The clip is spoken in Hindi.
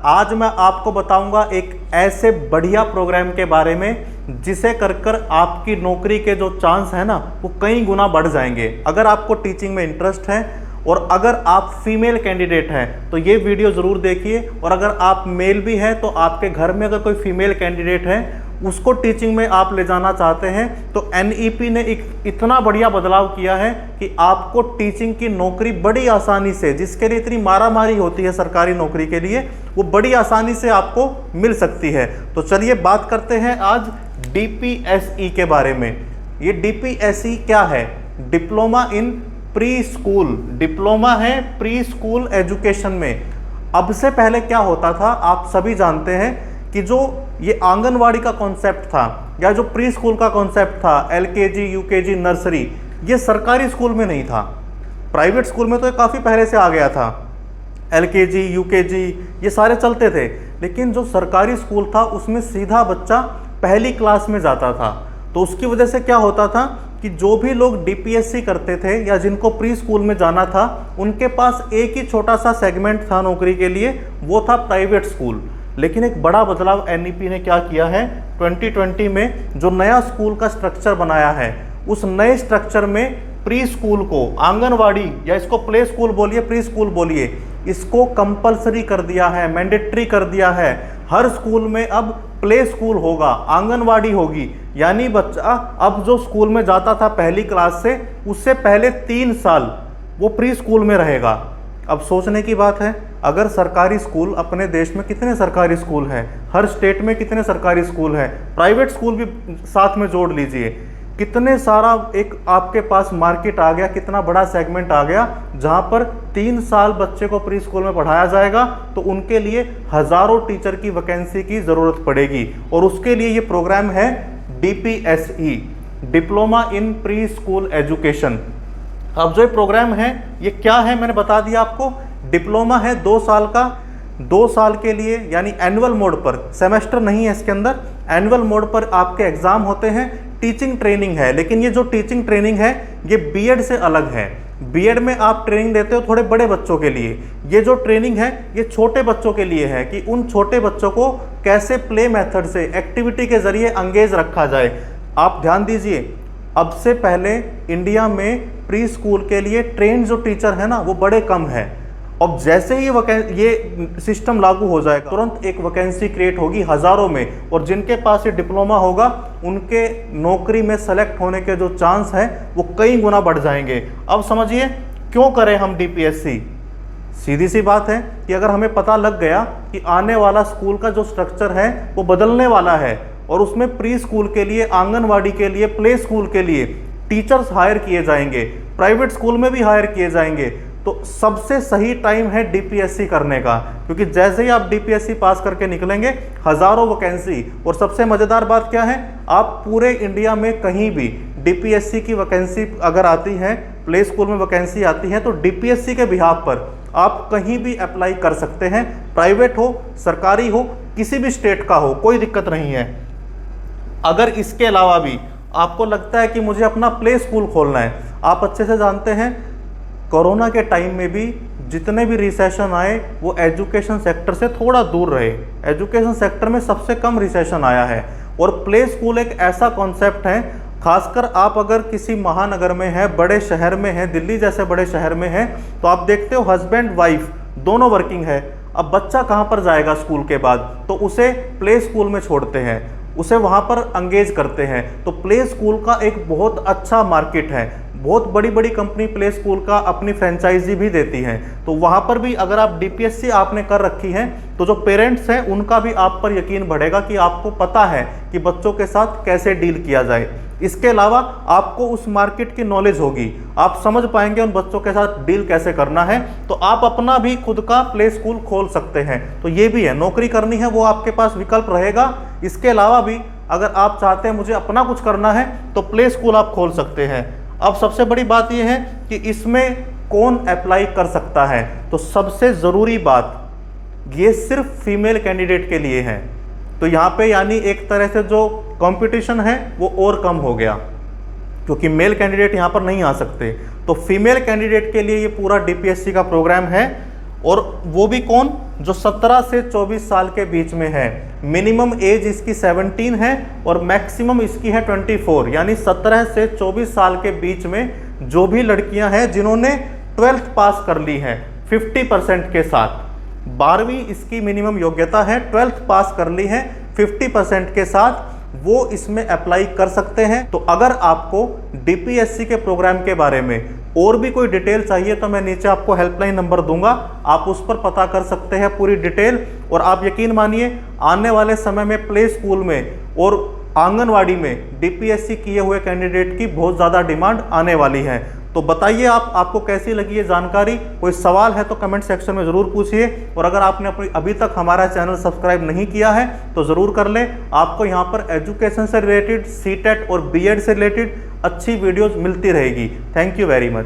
आज मैं आपको बताऊंगा एक ऐसे बढ़िया प्रोग्राम के बारे में जिसे कर कर आपकी नौकरी के जो चांस है ना वो कई गुना बढ़ जाएंगे। अगर आपको टीचिंग में इंटरेस्ट है और अगर आप फीमेल कैंडिडेट हैं तो ये वीडियो ज़रूर देखिए, और अगर आप मेल भी हैं तो आपके घर में अगर कोई फीमेल कैंडिडेट है उसको टीचिंग में आप ले जाना चाहते हैं तो एनईपी ने एक इतना बढ़िया बदलाव किया है कि आपको टीचिंग की नौकरी बड़ी आसानी से, जिसके लिए इतनी मारामारी होती है सरकारी नौकरी के लिए, वो बड़ी आसानी से आपको मिल सकती है। तो चलिए बात करते हैं आज डीपीएसई के बारे में। ये डीपीएसई क्या है? Diploma in pre school, diploma है प्री स्कूल एजुकेशन में। अब से पहले क्या होता था आप सभी जानते हैं कि जो ये आंगनवाड़ी का कॉन्सेप्ट था या जो प्री स्कूल का कॉन्सेप्ट था, एलकेजी, यूकेजी, नर्सरी, ये सरकारी स्कूल में नहीं था। प्राइवेट स्कूल में तो ये काफ़ी पहले से आ गया था। एलकेजी, यूकेजी ये सारे चलते थे, लेकिन जो सरकारी स्कूल था उसमें सीधा बच्चा पहली क्लास में जाता था। तो उसकी वजह से क्या होता था कि जो भी लोग डीपीएससी करते थे या जिनको प्री स्कूल में जाना था उनके पास एक ही छोटा सा सेगमेंट था नौकरी के लिए, वो था प्राइवेट स्कूल। लेकिन एक बड़ा बदलाव एनईपी ने क्या किया है, 2020 में जो नया स्कूल का स्ट्रक्चर बनाया है, उस नए स्ट्रक्चर में प्री स्कूल को, आंगनवाड़ी या इसको प्ले स्कूल बोलिए, प्री स्कूल बोलिए, इसको कंपलसरी कर दिया है, मैंडेटरी कर दिया है। हर स्कूल में अब प्ले स्कूल होगा, आंगनवाड़ी होगी, यानी बच्चा अब जो स्कूल में जाता था पहली क्लास से, उससे पहले 3 साल वो प्री स्कूल में रहेगा। अब सोचने की बात है, अगर सरकारी स्कूल, अपने देश में कितने सरकारी स्कूल हैं, हर स्टेट में कितने सरकारी स्कूल हैं, प्राइवेट स्कूल भी साथ में जोड़ लीजिए, कितने सारा एक आपके पास मार्केट आ गया, कितना बड़ा सेगमेंट आ गया जहां पर 3 साल बच्चे को प्री स्कूल में पढ़ाया जाएगा। तो उनके लिए हजारों टीचर की वैकेंसी की ज़रूरत पड़ेगी, और उसके लिए ये प्रोग्राम है DPSE, diploma in preschool education. अब जो ये प्रोग्राम है ये क्या है मैंने बता दिया आपको। डिप्लोमा है 2 साल का, 2 साल के लिए यानी एनुअल मोड पर, सेमेस्टर नहीं है इसके अंदर, एनुअल मोड पर आपके एग्जाम होते हैं। टीचिंग ट्रेनिंग है, लेकिन ये जो टीचिंग ट्रेनिंग है ये बीएड से अलग है। बीएड में आप ट्रेनिंग देते हो थोड़े बड़े बच्चों के लिए, ये जो ट्रेनिंग है ये छोटे बच्चों के लिए है कि उन छोटे बच्चों को कैसे प्ले मेथड से, एक्टिविटी के जरिए एंगेज रखा जाए। आप ध्यान दीजिए, अब से पहले इंडिया में प्री स्कूल के लिए ट्रेंड जो टीचर है ना वो बड़े कम है। अब जैसे ही ये सिस्टम लागू हो जाएगा तुरंत एक वैकेंसी क्रिएट होगी हज़ारों में, और जिनके पास ये डिप्लोमा होगा उनके नौकरी में सेलेक्ट होने के जो चांस हैं वो कई गुना बढ़ जाएंगे। अब समझिए क्यों करें हम डीपीएससी। सीधी सी बात है कि अगर हमें पता लग गया कि आने वाला स्कूल का जो स्ट्रक्चर है वो बदलने वाला है और उसमें प्री स्कूल के लिए, आंगनवाड़ी के लिए, प्ले स्कूल के लिए टीचर्स हायर किए जाएंगे, प्राइवेट स्कूल में भी हायर किए जाएंगे, तो सबसे सही टाइम है डीपीएससी करने का, क्योंकि जैसे ही आप डीपीएससी पास करके निकलेंगे हज़ारों वैकेंसी। और सबसे मज़ेदार बात क्या है, आप पूरे इंडिया में कहीं भी डीपीएससी की वैकेंसी अगर आती है, प्ले स्कूल में वैकेंसी आती है, तो डीपीएससी के बिहाफ पर आप कहीं भी अप्लाई कर सकते हैं, प्राइवेट हो, सरकारी हो, किसी भी स्टेट का हो, कोई दिक्कत नहीं है। अगर इसके अलावा भी आपको लगता है कि मुझे अपना प्ले स्कूल खोलना है, आप अच्छे से जानते हैं कोरोना के टाइम में भी जितने भी रिसेशन आए वो एजुकेशन सेक्टर से थोड़ा दूर रहे। एजुकेशन सेक्टर में सबसे कम रिसेशन आया है, और प्ले स्कूल एक ऐसा कॉन्सेप्ट है, खासकर आप अगर किसी महानगर में हैं, बड़े शहर में हैं, दिल्ली जैसे बड़े शहर में हैं, तो आप देखते हो हस्बैंड वाइफ दोनों वर्किंग है। अब बच्चा कहाँ पर जाएगा स्कूल के बाद, तो उसे प्ले स्कूल में छोड़ते हैं, उसे वहाँ पर एंगेज करते हैं। तो प्ले स्कूल का एक बहुत अच्छा मार्केट है, बहुत बड़ी बड़ी कंपनी प्ले स्कूल का अपनी फ्रेंचाइजी भी देती हैं। तो वहाँ पर भी अगर आप डीपीएससी आपने कर रखी है तो जो पेरेंट्स हैं उनका भी आप पर यकीन बढ़ेगा कि आपको पता है कि बच्चों के साथ कैसे डील किया जाए। इसके अलावा आपको उस मार्केट की नॉलेज होगी, आप समझ पाएंगे उन बच्चों के साथ डील कैसे करना है, तो आप अपना भी खुद का प्ले स्कूल खोल सकते हैं। तो ये भी है, नौकरी करनी है वो आपके पास विकल्प रहेगा। इसके अलावा भी अगर आप चाहते हैं मुझे अपना कुछ करना है तो प्ले स्कूल आप खोल सकते हैं। अब सबसे बड़ी बात यह है कि इसमें कौन अप्लाई कर सकता है, तो सबसे ज़रूरी बात ये सिर्फ फीमेल कैंडिडेट के लिए है। तो यहाँ पे यानी एक तरह से जो कंपटीशन है वो और कम हो गया, क्योंकि मेल कैंडिडेट यहाँ पर नहीं आ सकते। तो फीमेल कैंडिडेट के लिए ये पूरा डीपीएससी का प्रोग्राम है। और वो भी कौन, जो 17 से 24 साल के बीच में है। मिनिमम एज इसकी 17 है और मैक्सिमम इसकी है 24, यानी 17 से 24 साल के बीच में जो भी लड़कियां हैं जिन्होंने 12th पास कर ली है 50% के साथ, 12वीं इसकी मिनिमम योग्यता है, 12th पास कर ली है 50% के साथ, वो इसमें अप्लाई कर सकते हैं। तो अगर आपको डीपीएससी के प्रोग्राम के बारे में और भी कोई डिटेल चाहिए तो मैं नीचे आपको हेल्पलाइन नंबर दूंगा, आप उस पर पता कर सकते हैं पूरी डिटेल। और आप यकीन मानिए आने वाले समय में प्ले स्कूल में और आंगनवाड़ी में डीपीएससी किए हुए कैंडिडेट की बहुत ज़्यादा डिमांड आने वाली है। तो बताइए आपको कैसी लगी ये जानकारी। कोई सवाल है तो कमेंट सेक्शन में ज़रूर पूछिए। और अगर आपने अभी तक हमारा चैनल सब्सक्राइब नहीं किया है तो ज़रूर कर लें। आपको यहाँ पर एजुकेशन से रिलेटेड, सीटेट और बीएड से रिलेटेड अच्छी वीडियोज़ मिलती रहेगी। Thank you very much.